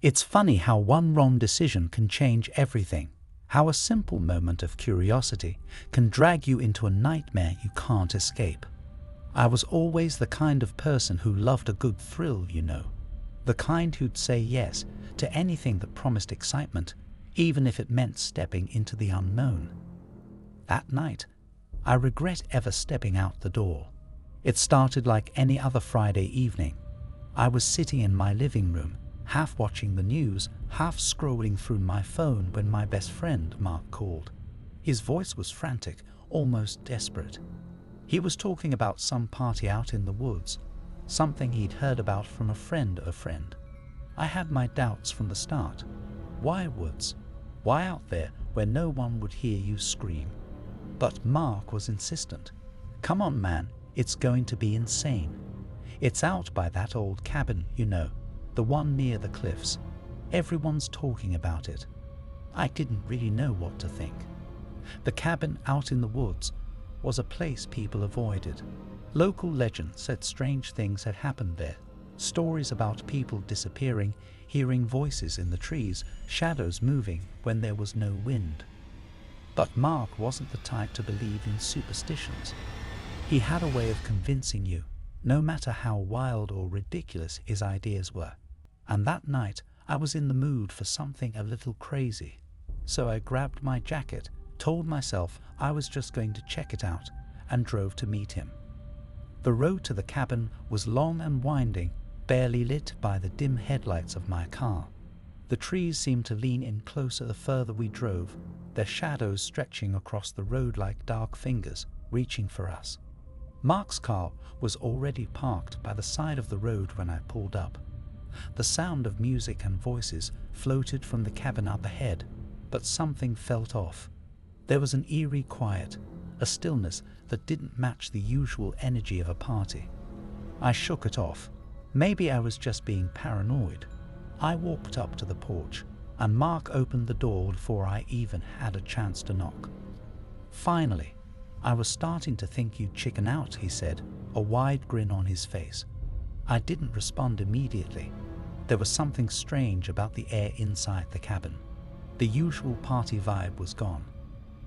It's funny how one wrong decision can change everything, how a simple moment of curiosity can drag you into a nightmare you can't escape. I was always the kind of person who loved a good thrill, you know. The kind who'd say yes to anything that promised excitement, even if it meant stepping into the unknown. That night, I regret ever stepping out the door. It started like any other Friday evening. I was sitting in my living room, half watching the news, half scrolling through my phone when my best friend Mark called. His voice was frantic, almost desperate. He was talking about some party out in the woods, something he'd heard about from a friend of a friend. I had my doubts from the start. Why woods? Why out there where no one would hear you scream? But Mark was insistent. Come on, man, it's going to be insane. It's out by that old cabin, you know, the one near the cliffs. Everyone's talking about it. I didn't really know what to think. The cabin out in the woods was a place people avoided. Local legend said strange things had happened there. Stories about people disappearing, hearing voices in the trees, shadows moving when there was no wind. But Mark wasn't the type to believe in superstitions. He had a way of convincing you, no matter how wild or ridiculous his ideas were. And that night, I was in the mood for something a little crazy. So I grabbed my jacket, told myself I was just going to check it out, and drove to meet him. The road to the cabin was long and winding, barely lit by the dim headlights of my car. The trees seemed to lean in closer the further we drove, their shadows stretching across the road like dark fingers, reaching for us. Mark's car was already parked by the side of the road when I pulled up. The sound of music and voices floated from the cabin up ahead, but something felt off. There was an eerie quiet, a stillness that didn't match the usual energy of a party. I shook it off. Maybe I was just being paranoid. I walked up to the porch, and Mark opened the door before I even had a chance to knock. Finally, I was starting to think you'd chicken out, he said, a wide grin on his face. I didn't respond immediately. There was something strange about the air inside the cabin. The usual party vibe was gone.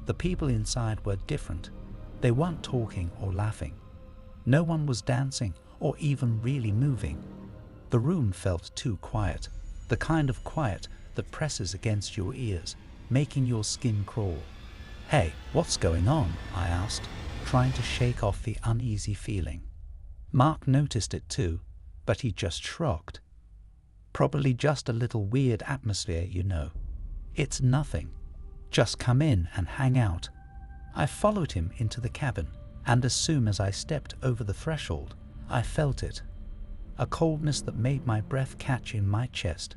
The people inside were different. They weren't talking or laughing. No one was dancing or even really moving. The room felt too quiet, the kind of quiet that presses against your ears, making your skin crawl. "Hey, what's going on?" I asked, trying to shake off the uneasy feeling. Mark noticed it too, but he just shrugged. "Probably just a little weird atmosphere, you know. It's nothing. Just come in and hang out." I followed him into the cabin, and as soon as I stepped over the threshold, I felt it. A coldness that made my breath catch in my chest.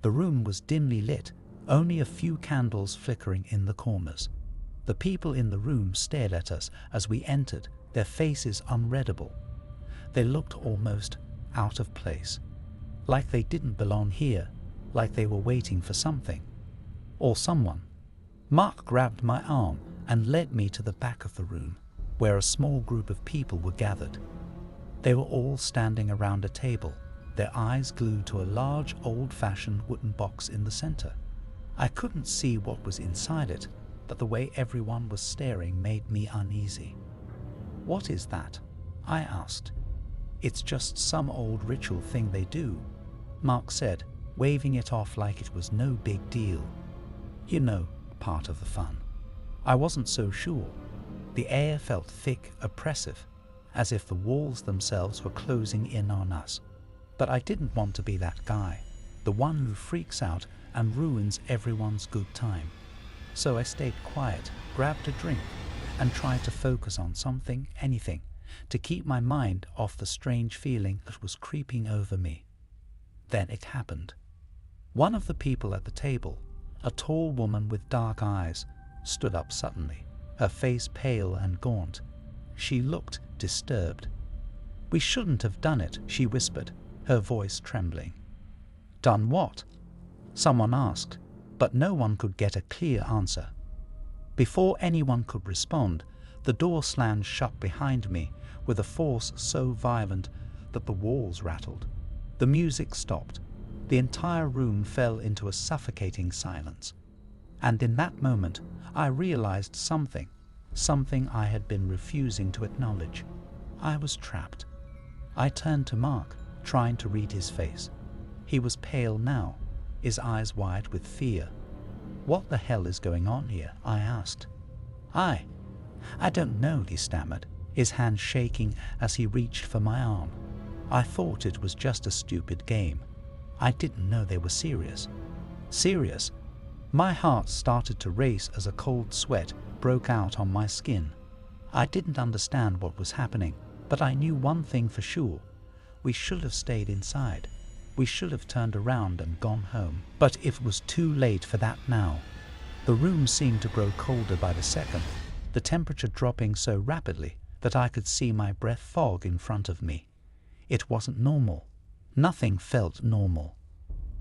The room was dimly lit, only a few candles flickering in the corners. The people in the room stared at us as we entered, their faces unreadable. They looked almost out of place, like they didn't belong here, like they were waiting for something or someone. Mark grabbed my arm and led me to the back of the room, where a small group of people were gathered. They were all standing around a table, their eyes glued to a large, old-fashioned wooden box in the center. I couldn't see what was inside it, but the way everyone was staring made me uneasy. "What is that?" I asked. "It's just some old ritual thing they do," Mark said, waving it off like it was no big deal. You know, part of the fun. I wasn't so sure. The air felt thick, oppressive, as if the walls themselves were closing in on us. But I didn't want to be that guy, the one who freaks out and ruins everyone's good time. So I stayed quiet, grabbed a drink, and tried to focus on something, anything, to keep my mind off the strange feeling that was creeping over me. Then it happened. One of the people at the table, a tall woman with dark eyes, stood up suddenly, her face pale and gaunt. She looked disturbed. "We shouldn't have done it," she whispered, her voice trembling. "Done what?" someone asked, but no one could get a clear answer. Before anyone could respond, the door slammed shut behind me with a force so violent that the walls rattled. The music stopped. The entire room fell into a suffocating silence. And in that moment, I realized something I had been refusing to acknowledge. I was trapped. I turned to Mark, trying to read his face. He was pale now, his eyes wide with fear. "What the hell is going on here?" I asked. I don't know," he stammered, his hand shaking as he reached for my arm. "I thought it was just a stupid game. I didn't know they were serious." Serious? My heart started to race as a cold sweat broke out on my skin. I didn't understand what was happening, but I knew one thing for sure. We should have stayed inside. We should have turned around and gone home. But it was too late for that now. The room seemed to grow colder by the second, the temperature dropping so rapidly that I could see my breath fog in front of me. It wasn't normal. Nothing felt normal.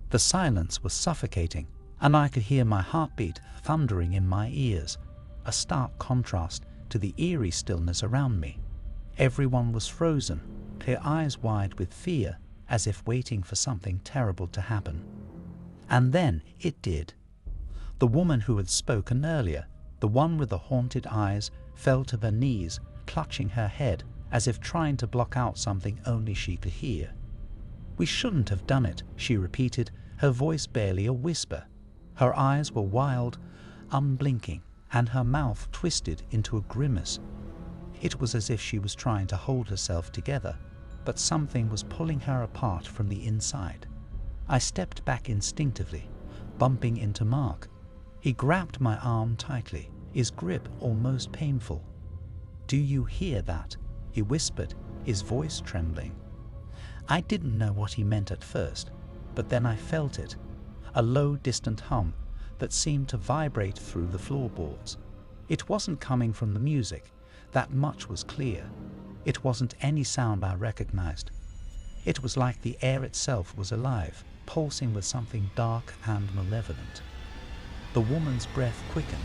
The silence was suffocating, and I could hear my heartbeat thundering in my ears, a stark contrast to the eerie stillness around me. Everyone was frozen, their eyes wide with fear, as if waiting for something terrible to happen. And then it did. The woman who had spoken earlier, the one with the haunted eyes, fell to her knees, clutching her head as if trying to block out something only she could hear. "We shouldn't have done it," she repeated, her voice barely a whisper. Her eyes were wild, unblinking, and her mouth twisted into a grimace. It was as if she was trying to hold herself together, but something was pulling her apart from the inside. I stepped back instinctively, bumping into Mark. He grabbed my arm tightly, his grip almost painful. "Do you hear that?" he whispered, his voice trembling. I didn't know what he meant at first, but then I felt it, a low, distant hum that seemed to vibrate through the floorboards. It wasn't coming from the music, that much was clear. It wasn't any sound I recognized. It was like the air itself was alive, pulsing with something dark and malevolent. The woman's breath quickened,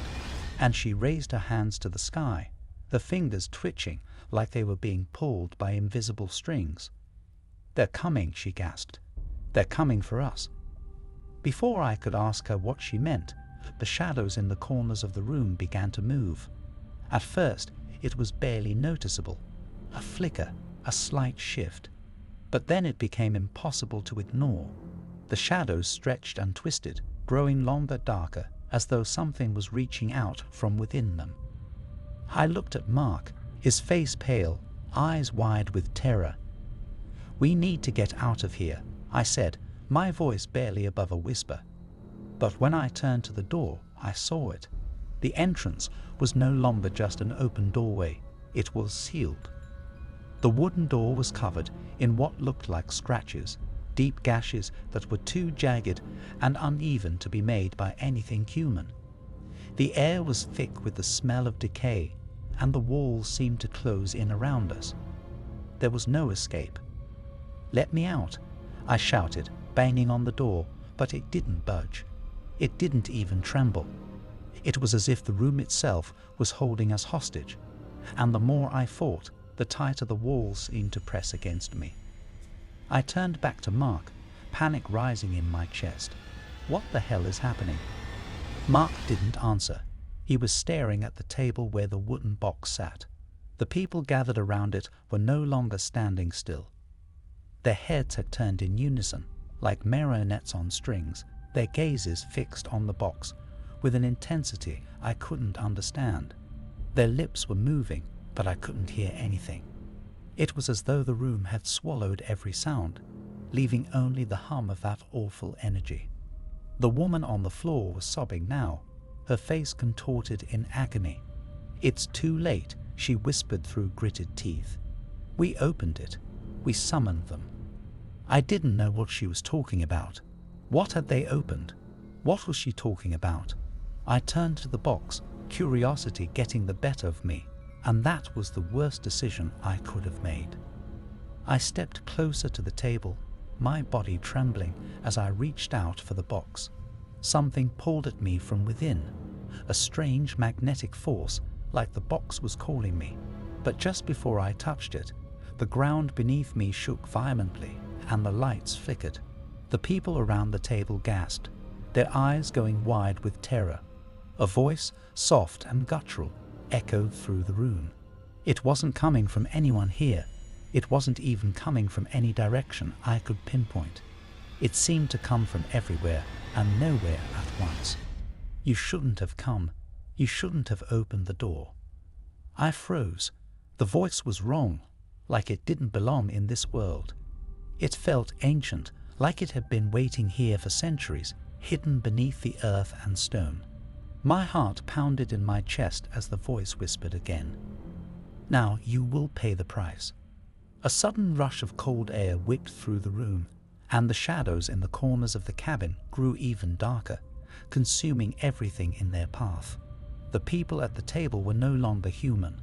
and she raised her hands to the sky, the fingers twitching like they were being pulled by invisible strings. "They're coming," she gasped. "They're coming for us." Before I could ask her what she meant, the shadows in the corners of the room began to move. At first, it was barely noticeable, a flicker, a slight shift. But then it became impossible to ignore. The shadows stretched and twisted, growing longer, darker, as though something was reaching out from within them. I looked at Mark, his face pale, eyes wide with terror. "We need to get out of here," I said, my voice barely above a whisper. But when I turned to the door, I saw it. The entrance was no longer just an open doorway, it was sealed. The wooden door was covered in what looked like scratches, deep gashes that were too jagged and uneven to be made by anything human. The air was thick with the smell of decay, and the walls seemed to close in around us. There was no escape. "Let me out," I shouted, banging on the door, but it didn't budge. It didn't even tremble. It was as if the room itself was holding us hostage, and the more I fought, the tighter the walls seemed to press against me. I turned back to Mark, panic rising in my chest. "What the hell is happening?" Mark didn't answer. He was staring at the table where the wooden box sat. The people gathered around it were no longer standing still. Their heads had turned in unison, like marionettes on strings, their gazes fixed on the box with an intensity I couldn't understand. Their lips were moving, but I couldn't hear anything. It was as though the room had swallowed every sound, leaving only the hum of that awful energy. The woman on the floor was sobbing now, her face contorted in agony. "It's too late," she whispered through gritted teeth. "We opened it. We summoned them." I didn't know what she was talking about. What had they opened? What was she talking about? I turned to the box, curiosity getting the better of me, and that was the worst decision I could have made. I stepped closer to the table, my body trembling as I reached out for the box. Something pulled at me from within, a strange magnetic force, like the box was calling me. But just before I touched it, the ground beneath me shook violently and the lights flickered. The people around the table gasped, their eyes going wide with terror. A voice, soft and guttural, echoed through the room. It wasn't coming from anyone here. It wasn't even coming from any direction I could pinpoint. It seemed to come from everywhere and nowhere at once. You shouldn't have come. You shouldn't have opened the door. I froze. The voice was wrong, like it didn't belong in this world. It felt ancient, like it had been waiting here for centuries, hidden beneath the earth and stone. My heart pounded in my chest as the voice whispered again. Now you will pay the price. A sudden rush of cold air whipped through the room, and the shadows in the corners of the cabin grew even darker, consuming everything in their path. The people at the table were no longer human.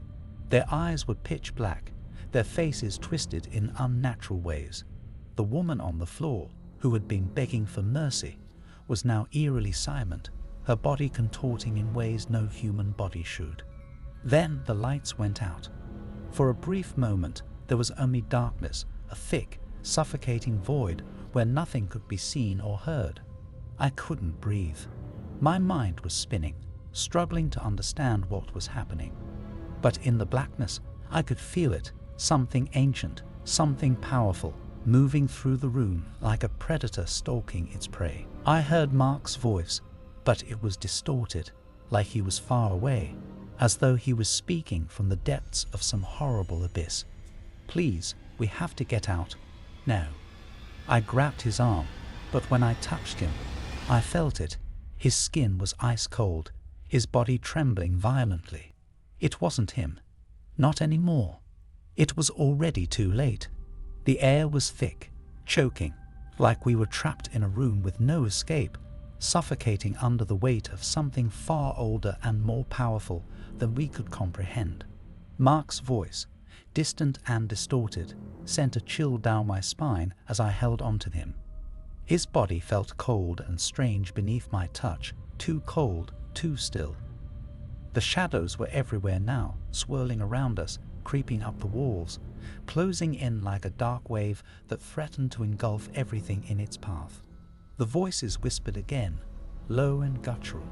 Their eyes were pitch black, their faces twisted in unnatural ways. The woman on the floor, who had been begging for mercy, was now eerily silent, her body contorting in ways no human body should. Then the lights went out. For a brief moment, there was only darkness, a thick, suffocating void where nothing could be seen or heard. I couldn't breathe. My mind was spinning, struggling to understand what was happening. But in the blackness, I could feel it, something ancient, something powerful, moving through the room like a predator stalking its prey. I heard Mark's voice, but it was distorted, like he was far away, as though he was speaking from the depths of some horrible abyss. Please, we have to get out. Now. I grabbed his arm, but when I touched him, I felt it. His skin was ice cold, his body trembling violently. It wasn't him. Not anymore. It was already too late. The air was thick, choking, like we were trapped in a room with no escape, suffocating under the weight of something far older and more powerful than we could comprehend. Mark's voice, distant and distorted, sent a chill down my spine as I held onto him. His body felt cold and strange beneath my touch, too cold, too still. The shadows were everywhere now, swirling around us, creeping up the walls, closing in like a dark wave that threatened to engulf everything in its path. The voices whispered again, low and guttural,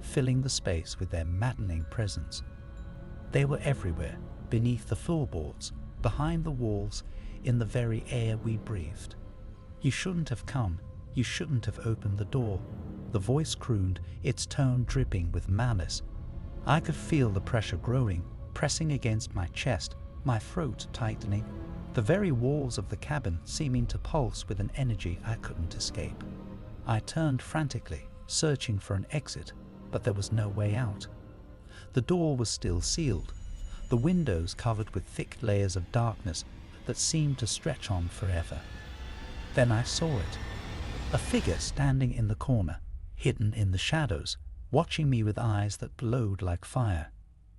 filling the space with their maddening presence. They were everywhere, beneath the floorboards, behind the walls, in the very air we breathed. You shouldn't have come. You shouldn't have opened the door. The voice crooned, its tone dripping with malice. I could feel the pressure growing, pressing against my chest, my throat tightening, the very walls of the cabin seeming to pulse with an energy I couldn't escape. I turned frantically, searching for an exit, but there was no way out. The door was still sealed, the windows covered with thick layers of darkness that seemed to stretch on forever. Then I saw it. A figure standing in the corner, hidden in the shadows, watching me with eyes that glowed like fire.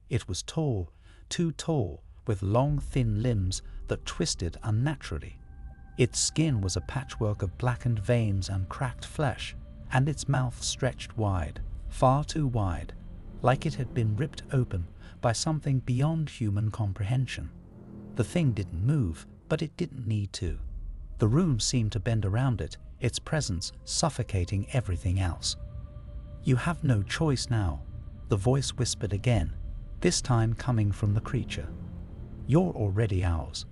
It was tall, too tall, with long thin limbs that twisted unnaturally. Its skin was a patchwork of blackened veins and cracked flesh, and its mouth stretched wide, far too wide, like it had been ripped open by something beyond human comprehension. The thing didn't move, but it didn't need to. The room seemed to bend around it, its presence suffocating everything else. You have no choice now, the voice whispered again, this time coming from the creature. You're already ours.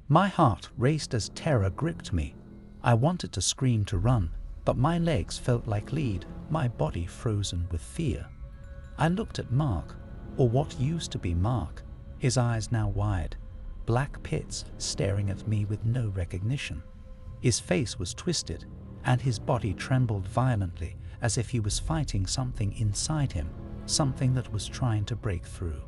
My heart raced as terror gripped me. I wanted to scream to run, but my legs felt like lead, my body frozen with fear. I looked at Mark, or what used to be Mark, his eyes now wide, black pits staring at me with no recognition. His face was twisted, and his body trembled violently as if he was fighting something inside him, something that was trying to break through.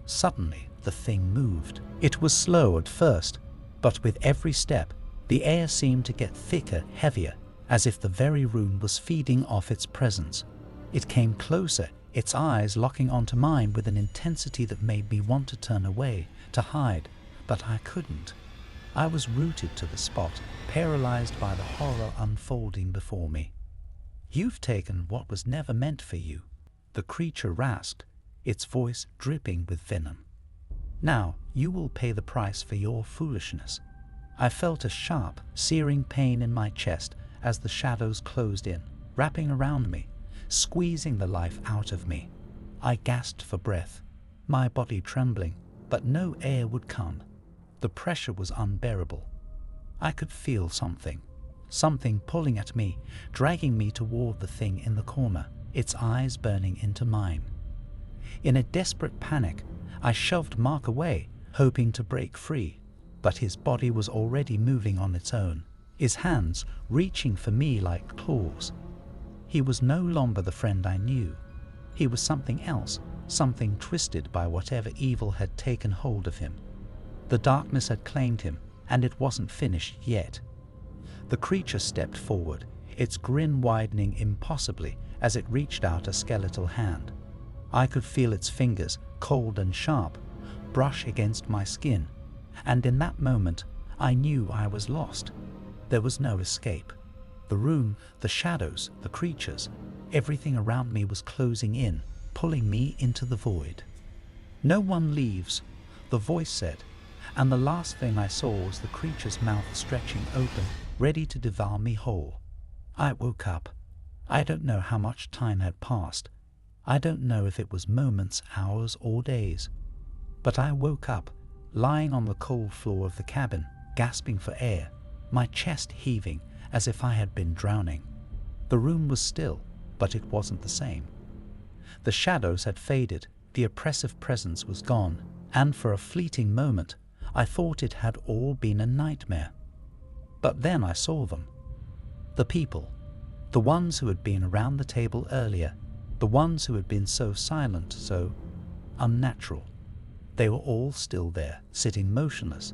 Suddenly, the thing moved. It was slow at first, but with every step, the air seemed to get thicker, heavier, as if the very room was feeding off its presence. It came closer, its eyes locking onto mine with an intensity that made me want to turn away, to hide, but I couldn't. I was rooted to the spot, paralyzed by the horror unfolding before me. You've taken what was never meant for you, the creature rasped, its voice dripping with venom. Now you will pay the price for your foolishness. I felt a sharp, searing pain in my chest as the shadows closed in, wrapping around me, squeezing the life out of me. I gasped for breath, my body trembling, but no air would come. The pressure was unbearable. I could feel something pulling at me, dragging me toward the thing in the corner, its eyes burning into mine. In a desperate panic, I shoved Mark away, hoping to break free, but his body was already moving on its own, his hands reaching for me like claws. He was no longer the friend I knew. He was something else, something twisted by whatever evil had taken hold of him. The darkness had claimed him, and it wasn't finished yet. The creature stepped forward, its grin widening impossibly as it reached out a skeletal hand. I could feel its fingers, cold and sharp, brush against my skin, and in that moment I knew I was lost. There was no escape. The room, the shadows, the creatures, everything around me was closing in, pulling me into the void. "No one leaves," the voice said, and the last thing I saw was the creature's mouth stretching open, ready to devour me whole. I woke up. I don't know how much time had passed. I don't know if it was moments, hours, or days. But I woke up, lying on the cold floor of the cabin, gasping for air, my chest heaving as if I had been drowning. The room was still, but it wasn't the same. The shadows had faded, the oppressive presence was gone, and for a fleeting moment, I thought it had all been a nightmare. But then I saw them. The people. The ones who had been around the table earlier. The ones who had been so silent, so unnatural. They were all still there, sitting motionless,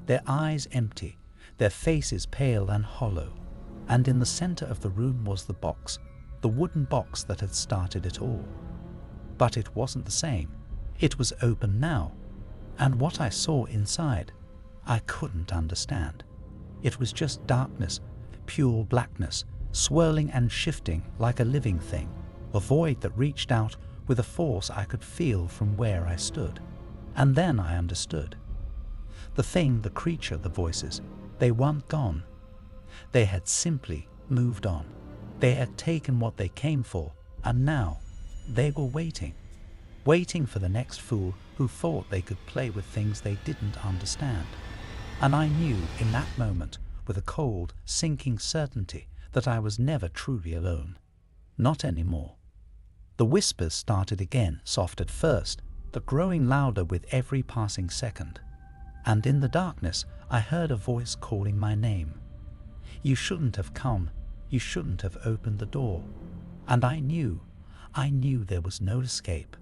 their eyes empty, their faces pale and hollow. And in the center of the room was the box, the wooden box that had started it all. But it wasn't the same. It was open now. And what I saw inside, I couldn't understand. It was just darkness, pure blackness, swirling and shifting like a living thing, a void that reached out with a force I could feel from where I stood. And then I understood. The thing, the creature, the voices, they weren't gone. They had simply moved on. They had taken what they came for, and now they were waiting for the next fool who thought they could play with things they didn't understand. And I knew in that moment, with a cold, sinking certainty, that I was never truly alone. Not anymore. The whispers started again, soft at first, but growing louder with every passing second. And in the darkness, I heard a voice calling my name. "You shouldn't have come. You shouldn't have opened the door." And I knew there was no escape.